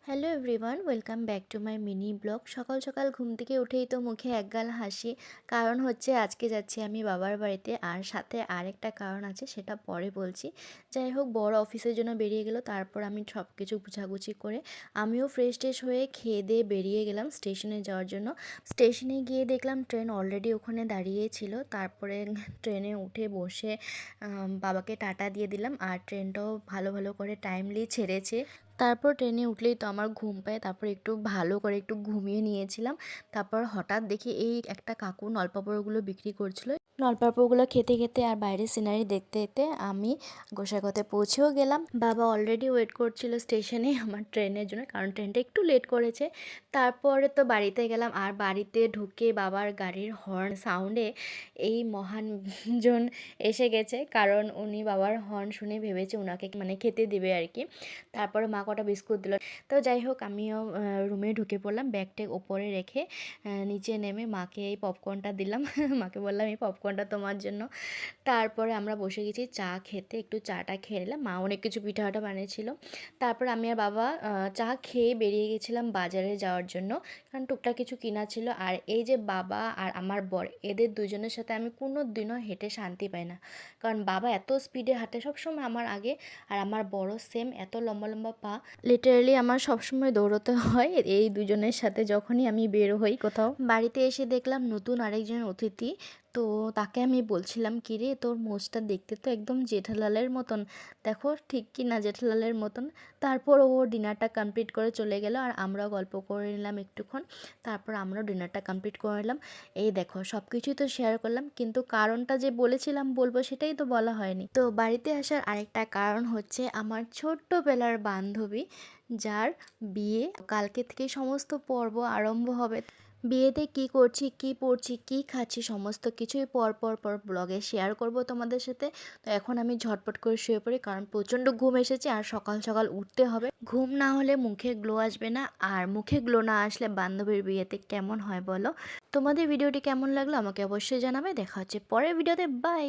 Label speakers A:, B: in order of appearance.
A: Hello everyone, welcome back to my mini blog. সকাল সকাল ঘুম থেকে উঠেই তো মুখে একগাল হাসি। কারণ হচ্ছে আজকে যাচ্ছি আমি বাবার বাড়িতে, আর সাথে আরেকটা কারণ আছে, সেটা পরে বলছি। যাই হোক, বড় অফিসের জন্য বেরিয়ে গেল, তারপর আমি সব কিছু গুছাগুছি করে আমিও ফ্রেশ ট্রেশ হয়ে খেয়ে দিয়ে বেরিয়ে গেলাম স্টেশনে যাওয়ার জন্য। স্টেশনে গিয়ে দেখলাম ট্রেন অলরেডি ওখানে দাঁড়িয়েছিল। তারপরে ট্রেনে উঠে বসে বাবাকে টাটা দিয়ে দিলাম, আর ট্রেনটাও ভালো ভালো করে টাইমলি ছেড়েছে। তারপর ট্রেনে উঠলেই তো আমার ঘুম পায়, তারপর একটু ভালো করে একটু ঘুমিয়ে নিয়েছিলাম। তারপর হঠাৎ দেখি এই একটা কাকু নলপাপড়গুলো বিক্রি করছিল। নলপাপড়গুলো খেতে খেতে আর বাইরের সিনারি দেখতে দেখতে আমি গোসাইগাঁওতে পৌঁছেও গেলাম। বাবা অলরেডি ওয়েট করছিল স্টেশনে আমার ট্রেনের জন্য, কারণ ট্রেনটা একটু লেট করেছে। তারপরে তো বাড়িতে গেলাম, আর বাড়িতে ঢুকে বাবার গাড়ির হর্ন সাউন্ডে এই মহানজন এসে গেছে, কারণ উনি বাবার হর্ন শুনে ভেবেছে ওনাকে মানে খেতে দেবে আর কি। তারপরে মা কটা বিস্কুট দিল। তো যাই হোক, আমিও রুমে ঢুকে পড়লাম, ব্যাগট্যাগ ওপরে রেখে নিচে নেমে মাকে এই পপকর্নটা দিলাম। মাকে বললাম এই পপকর্নটা তোমার জন্য। তারপরে আমরা বসে গেছি চা খেতে, একটু চাটা খেয়ে নিলাম। মা অনেক কিছু পিঠাটা বানিয়েছিল। তারপর আমি আর বাবা চা খেয়ে বেরিয়ে গেছিলাম বাজারে যাওয়ার জন্য, কারণ টুকটাক কিছু কিনা ছিল। আর এই যে বাবা আর আমার বর, এদের দুজনের সাথে আমি কোনো দিনও হেঁটে শান্তি পাই না, কারণ বাবা এত স্পিডে হাঁটে সবসময় আমার আগে, আর আমার বড় সেম এত লম্বা লম্বা পা। লিটারালি আমার সবসময় দৌড়তে হয় এই দুজনের সাথে যখনই আমি বের হই কোথাও। বাড়িতে এসে দেখলাম নতুন আরেকজন অতিথি। তো তাকে আমি বলছিলাম, কিরে তোর মোচটা দেখতে তো একদম জেঠালালের মতন, দেখো ঠিক কি না জেঠালালের মতন। তারপর ও ডিনারটা কমপ্লিট করে চলে গেল, আর আমরাও গল্প করে নিলাম একটুক্ষণ। তারপর আমরাও ডিনারটা কমপ্লিট করে নিলাম। এই দেখো, সব কিছুই তো শেয়ার করলাম, কিন্তু কারণটা যে বলেছিলাম বলবো সেটাই তো বলা হয়নি। তো বাড়িতে আসার আরেকটা কারণ হচ্ছে আমার ছোট্টবেলার বান্ধবী, যার বিয়ে কালকে থেকে সমস্ত পর্ব আরম্ভ হবে। বিয়েতে কি করছি, কি পড়ছি, কি খাচ্ছি, সমস্ত কিছুই পর পর পর ব্লগে শেয়ার করব তোমাদের সাথে। তো এখন আমি ঝটপট করে শুয়ে পড়ি, কারণ প্রচণ্ড ঘুম এসেছে আর সকাল সকাল উঠতে হবে। ঘুম না হলে মুখে গ্লো আসবে না, আর মুখে গ্লো না আসলে বান্ধবীর বিয়েতে কেমন হয় বলো। তোমাদের ভিডিওটি কেমন লাগলো আমাকে অবশ্যই জানাবে। দেখা হচ্ছে পরের ভিডিওতে, বাই।